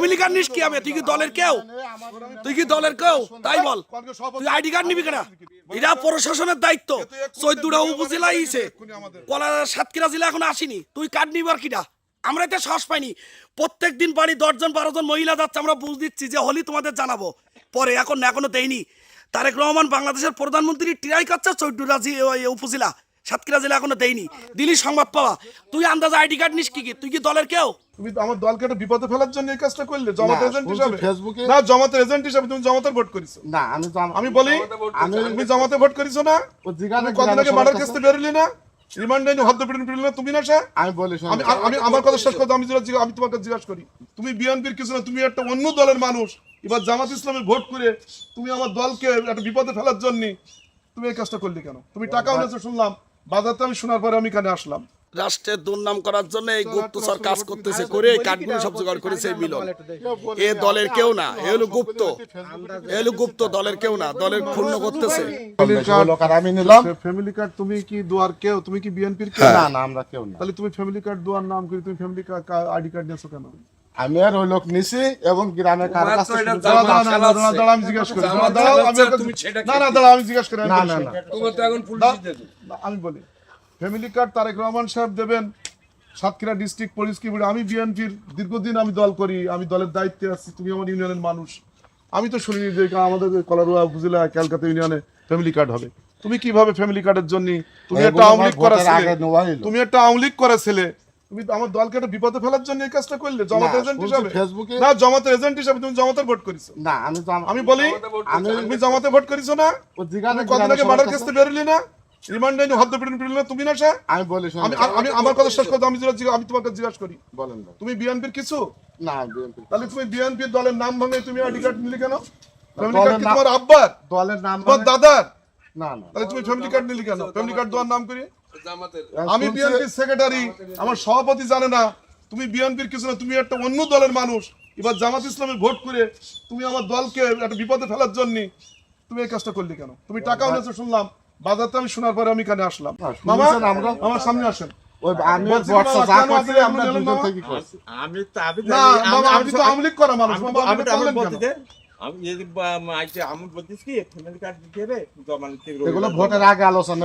Family card নিস কি হবে? তুই কি দলের কেউ? তুই কি দলের কেউ? তাই বল, তুই আইডি কার্ড নিবি কেনা? এটা প্রশাসনের দায়িত্ব। 14টা উপজেলা আইছে, কলার সাতক্ষীরা জেলা এখন আসেনি, তুই কার্ড নিবার কিনা? আমরা এটা সাহস পাইনি। প্রত্যেক দিন বাড়ি 10 জন 12 জন মহিলা যাচ্ছে, আমরা বুঝ দিচ্ছি যে হলি তোমাদের জানাবো পরে, এখনো দেয়নি। তারেক রহমান বাংলাদেশের প্রধানমন্ত্রী ট্রাই করছে 14টা উপজেলা সাতক্ষীরা জেলা এখনো দেয়নি, দিলি সংবাদ পাওয়া। তুই আন্দাজ আইডি কার্ড নিস কি? তুই কি দলের কেউ? তুমি আমার দলকে একটা বিপদে ফেলার জন্য এই কাজটা করলে জামাতের এজেন্ট হিসাবে? না, জামাতের এজেন্ট হিসাবে তুমি জামাতের ভোট করেছো না। আমি বলি তুমি জামাতে ভোট করেছো না? কদিন আগে মার্ডার কেসে বেরোলি না? রিমান্ডে হদ্দ পিটুন না তুমি না? আমি বলি আমি আমার কথা শেষ করতে আমি তোমাকে জিজ্ঞাসা করি, তুমি বিএনপির কিছু না, তুমি একটা অন্য দলের মানুষ, এবার জামাত ইসলামের ভোট করে তুমি আমার দলকে একটা বিপদে ফেলার জন্য তুমি এই কাজটা করলে কেন? তুমি টাকাও নিয়েছো শুনলাম, বাজারতে আমি শোনার পরে আমি এখানে আসলাম। রাষ্ট্রের দুর্নাম করার জন্য এই গুপ্তচর কাজ করতেছে, করে এই কার্ডগুলো সব জোগাড় করেছে এই মিলন। এ দলের কেউ না, এ হলো গুপ্ত, দলের কেউ না, দলের ক্ষুণ্ণ করতেছে। আমি নিলাম ফ্যামিলি কার্ড। তুমি কি দুয়ার কেউ? তুমি কি বিএনপির কেউ? না না, আমরা কেউ না। তাহলে তুমি ফ্যামিলি কার্ড দুয়ার নাম করে তুমি ফ্যামিলি আইডি কার্ড নিয়েছো কেন? আমি আর ওই লোক নিছি এবং গ্রামে কার কাছে আমি জিজ্ঞেস করি। আমি জিজ্ঞেস করি। আমি বলি ফ্যামিলি কার্ড তারেক রহমান সাহেব দেবেন, সাতক্ষীরা ডিস্ট্রিক্ট পুলিশ কি বলে? আমি বিএনপির দীর্ঘদিন আমি দল করি, আমি দলের দায়িত্বে আছি, তুমি আমার ইউনিয়নের মানুষ। আমি তো শুনিনি যে আমাদের কলারুয়া উপজেলা ক্যালকাটা ইউনিয়নে ফ্যামিলি কার্ড হবে। তুমি কিভাবে ফ্যামিলি কার্ডের জন্য? তুমি একটা আওয়ামী লীগ করা ছেলে, তুমি আমার দলকে একটা বিপদে ফেলার জন্য এই কাজটা করলে জামাতের এজেন্ট হিসাবে? না, জামাতের এজেন্ট হিসাবে তুমি জামাতের ভোট করেছো না। আমি বলি তুমি জামাতে ভোট করেছো না? কদিন আগে মার্ডার কেসে বেরোলি না? রিমান্ডে হদ্দ পিটুন না তুমি না? আমি বলি আমি আমার কথা শেষ করতে আমি তোমাকে জিজ্ঞাসা করি, বলেন না তুমি বিএনপির কিছু না? তাহলে তুমি বিএনপির দলের নাম ভাঙে তুমি আইডি কার্ড নিলে কেন? ফ্যামিলি কার্ড কি তোমার আব্বার দলের নাম, তোমার দাদার? না না, তাহলে তুমি ফ্যামিলি কার্ড নিলে কেন? ফ্যামিলি কার্ড দেওয়ার নাম করি আমি বিএনপির সেক্রেটারি, আমার সভাপতি জানে না তুমি বিএনপির কিছু না, তুমি একটা অন্য দলের মানুষ, এবার জামাত ইসলামের ভোট করে তুমি আমার দলকে একটা বিপদে ফেলার জন্য তুমি এই কাজটা করলে কেন? তুমি টাকাও নিয়েছো শুনলাম, বাজারতে আমি শোনার পরে আমি এখানে আসলাম। মামা আমার সামনে আসেন। আমি তো আওয়ামী লীগ করা মানুষ। ভোটের আগে আলোচনা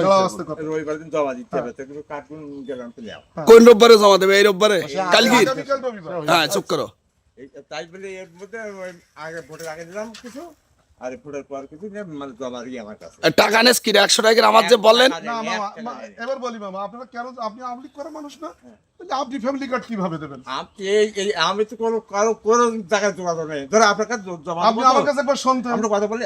কোন রোববারে জমা দেবে? এই রোববারে? কালকে? হ্যাঁ, চুপ করো। তাই বলে এর মধ্যে আগে ভোটের আগে দিলাম কিছু, আর ভোটের পর কিছু মানে জমা দিয়ে আমার কাছে টাকা নেস কি 100 টাকা আমার যে বললেন। এবার বলি মামা, আপনারা কেন? আপনি আওয়ামী লীগ করা মানুষ না? আপনি ফ্যামিলি কার্ড কিভাবে দেবেন? আমি তো কোনো জায়গায় যোগাযোগ নেই। ধরো আপনার কাছে আপনি আমার কাছে একবার শুনতে আমরা কথা বলি।